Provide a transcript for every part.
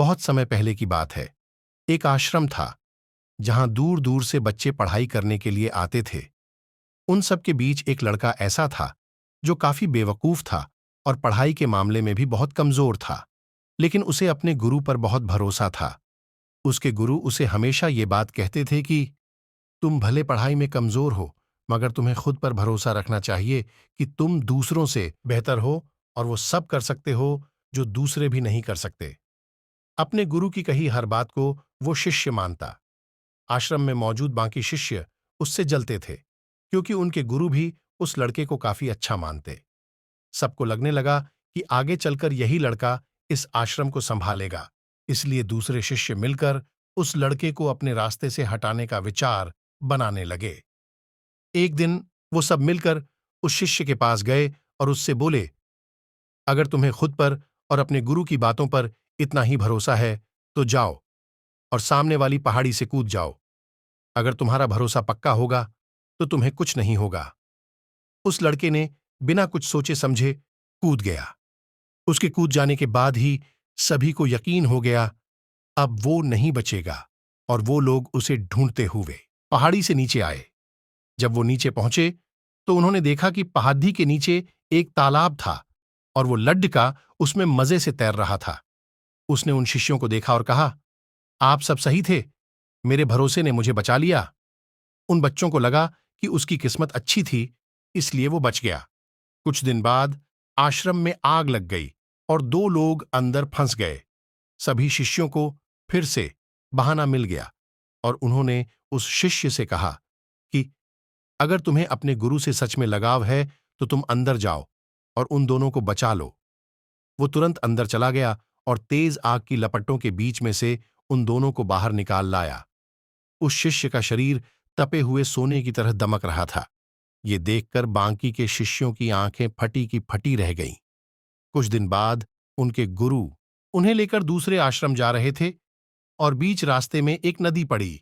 बहुत समय पहले की बात है। एक आश्रम था जहां दूर दूर से बच्चे पढ़ाई करने के लिए आते थे। उन सब के बीच एक लड़का ऐसा था जो काफी बेवकूफ था और पढ़ाई के मामले में भी बहुत कमजोर था। लेकिन उसे अपने गुरु पर बहुत भरोसा था। उसके गुरु उसे हमेशा ये बात कहते थे कि तुम भले पढ़ाई में कमजोर हो, मगर तुम्हें खुद पर भरोसा रखना चाहिए कि तुम दूसरों से बेहतर हो और वो सब कर सकते हो जो दूसरे भी नहीं कर सकते। अपने गुरु की कही हर बात को वो शिष्य मानता। आश्रम में मौजूद बाकी शिष्य उससे जलते थे, क्योंकि उनके गुरु भी उस लड़के को काफी अच्छा मानते। सबको लगने लगा कि आगे चलकर यही लड़का इस आश्रम को संभालेगा। इसलिए दूसरे शिष्य मिलकर उस लड़के को अपने रास्ते से हटाने का विचार बनाने लगे। एक दिन वो सब मिलकर उस शिष्य के पास गए और उससे बोले, अगर तुम्हें खुद पर और अपने गुरु की बातों पर इतना ही भरोसा है तो जाओ और सामने वाली पहाड़ी से कूद जाओ। अगर तुम्हारा भरोसा पक्का होगा तो तुम्हें कुछ नहीं होगा। उस लड़के ने बिना कुछ सोचे समझे कूद गया। उसके कूद जाने के बाद ही सभी को यकीन हो गया अब वो नहीं बचेगा, और वो लोग उसे ढूंढते हुए पहाड़ी से नीचे आए। जब वो नीचे पहुंचे तो उन्होंने देखा कि पहाड़ी के नीचे एक तालाब था और वो लड्डका उसमें मजे से तैर रहा था। उसने उन शिष्यों को देखा और कहा, आप सब सही थे, मेरे भरोसे ने मुझे बचा लिया। उन बच्चों को लगा कि उसकी किस्मत अच्छी थी, इसलिए वो बच गया। कुछ दिन बाद आश्रम में आग लग गई और 2 लोग अंदर फंस गए। सभी शिष्यों को फिर से बहाना मिल गया और उन्होंने उस शिष्य से कहा कि अगर तुम्हें अपने गुरु से सच में लगाव है तो तुम अंदर जाओ और उन दोनों को बचा लो। वो तुरंत अंदर चला गया और तेज आग की लपटों के बीच में से उन दोनों को बाहर निकाल लाया। उस शिष्य का शरीर तपे हुए सोने की तरह दमक रहा था। ये देखकर बाकी के शिष्यों की आंखें फटी की फटी रह गईं। कुछ दिन बाद उनके गुरु उन्हें लेकर दूसरे आश्रम जा रहे थे और बीच रास्ते में एक नदी पड़ी।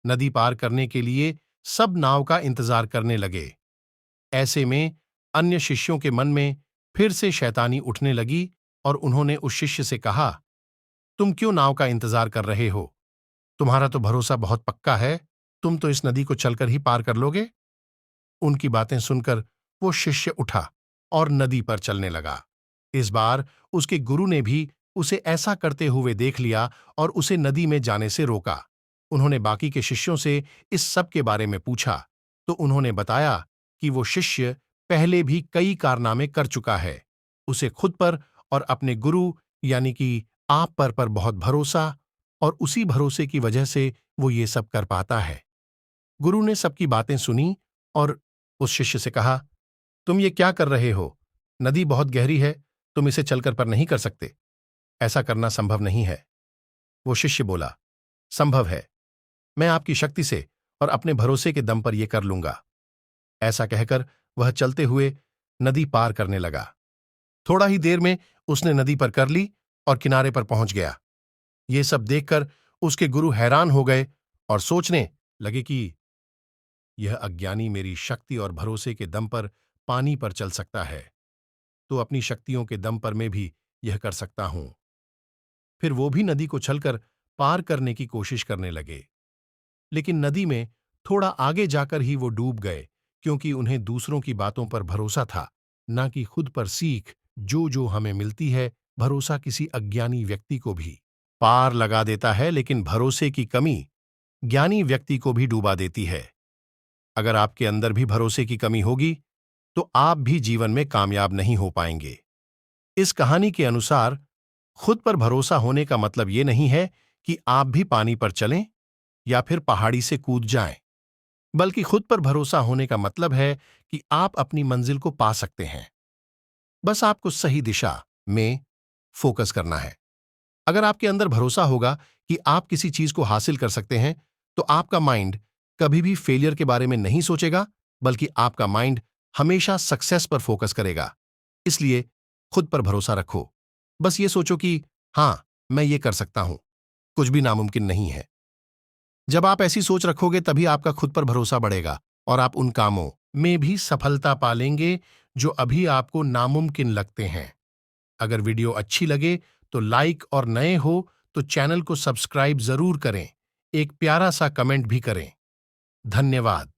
नदी पार करने के लिए सब नाव का इंतजार करने लगे। ऐसे में अन्य शिष्यों के मन में फिर से शैतानी उठने लगी और उन्होंने उस शिष्य से कहा, तुम क्यों नाव का इंतजार कर रहे हो? तुम्हारा तो भरोसा बहुत पक्का है, तुम तो इस नदी को चलकर ही पार कर लोगे। उनकी बातें सुनकर वो शिष्य उठा और नदी पर चलने लगा। इस बार उसके गुरु ने भी उसे ऐसा करते हुए देख लिया और उसे नदी में जाने से रोका। उन्होंने बाकी के शिष्यों से इस सब के बारे में पूछा तो उन्होंने बताया कि वो शिष्य पहले भी कई कारनामे कर चुका है। उसे खुद पर और अपने गुरु यानी कि आप पर बहुत भरोसा, और उसी भरोसे की वजह से वो ये सब कर पाता है। गुरु ने सबकी बातें सुनी और उस शिष्य से कहा, तुम ये क्या कर रहे हो? नदी बहुत गहरी है, तुम इसे चलकर पर नहीं कर सकते। ऐसा करना संभव नहीं है। वो शिष्य बोला, संभव है, मैं आपकी शक्ति से और अपने भरोसे के दम पर यह कर लूंगा। ऐसा कहकर वह चलते हुए नदी पार करने लगा। थोड़ा ही देर में उसने नदी पर कर ली और किनारे पर पहुंच गया। ये सब देखकर उसके गुरु हैरान हो गए और सोचने लगे कि यह अज्ञानी मेरी शक्ति और भरोसे के दम पर पानी पर चल सकता है, तो अपनी शक्तियों के दम पर मैं भी यह कर सकता हूं। फिर वो भी नदी को छलकर पार करने की कोशिश करने लगे, लेकिन नदी में थोड़ा आगे जाकर ही वो डूब गए, क्योंकि उन्हें दूसरों की बातों पर भरोसा था, ना कि खुद पर। सीख जो जो हमें मिलती है, भरोसा किसी अज्ञानी व्यक्ति को भी पार लगा देता है, लेकिन भरोसे की कमी ज्ञानी व्यक्ति को भी डूबा देती है। अगर आपके अंदर भी भरोसे की कमी होगी तो आप भी जीवन में कामयाब नहीं हो पाएंगे। इस कहानी के अनुसार खुद पर भरोसा होने का मतलब ये नहीं है कि आप भी पानी पर चलें या फिर पहाड़ी से कूद जाएं, बल्कि खुद पर भरोसा होने का मतलब है कि आप अपनी मंजिल को पा सकते हैं। बस आपको सही दिशा में फोकस करना है। अगर आपके अंदर भरोसा होगा कि आप किसी चीज को हासिल कर सकते हैं, तो आपका माइंड कभी भी फेलियर के बारे में नहीं सोचेगा, बल्कि आपका माइंड हमेशा सक्सेस पर फोकस करेगा। इसलिए खुद पर भरोसा रखो। बस ये सोचो कि हां, मैं ये कर सकता हूं, कुछ भी नामुमकिन नहीं है। जब आप ऐसी सोच रखोगे तभी आपका खुद पर भरोसा बढ़ेगा और आप उन कामों में भी सफलता पालेंगे जो अभी आपको नामुमकिन लगते हैं। अगर वीडियो अच्छी लगे तो लाइक और नए हो तो चैनल को सब्सक्राइब जरूर करें। एक प्यारा सा कमेंट भी करें। धन्यवाद।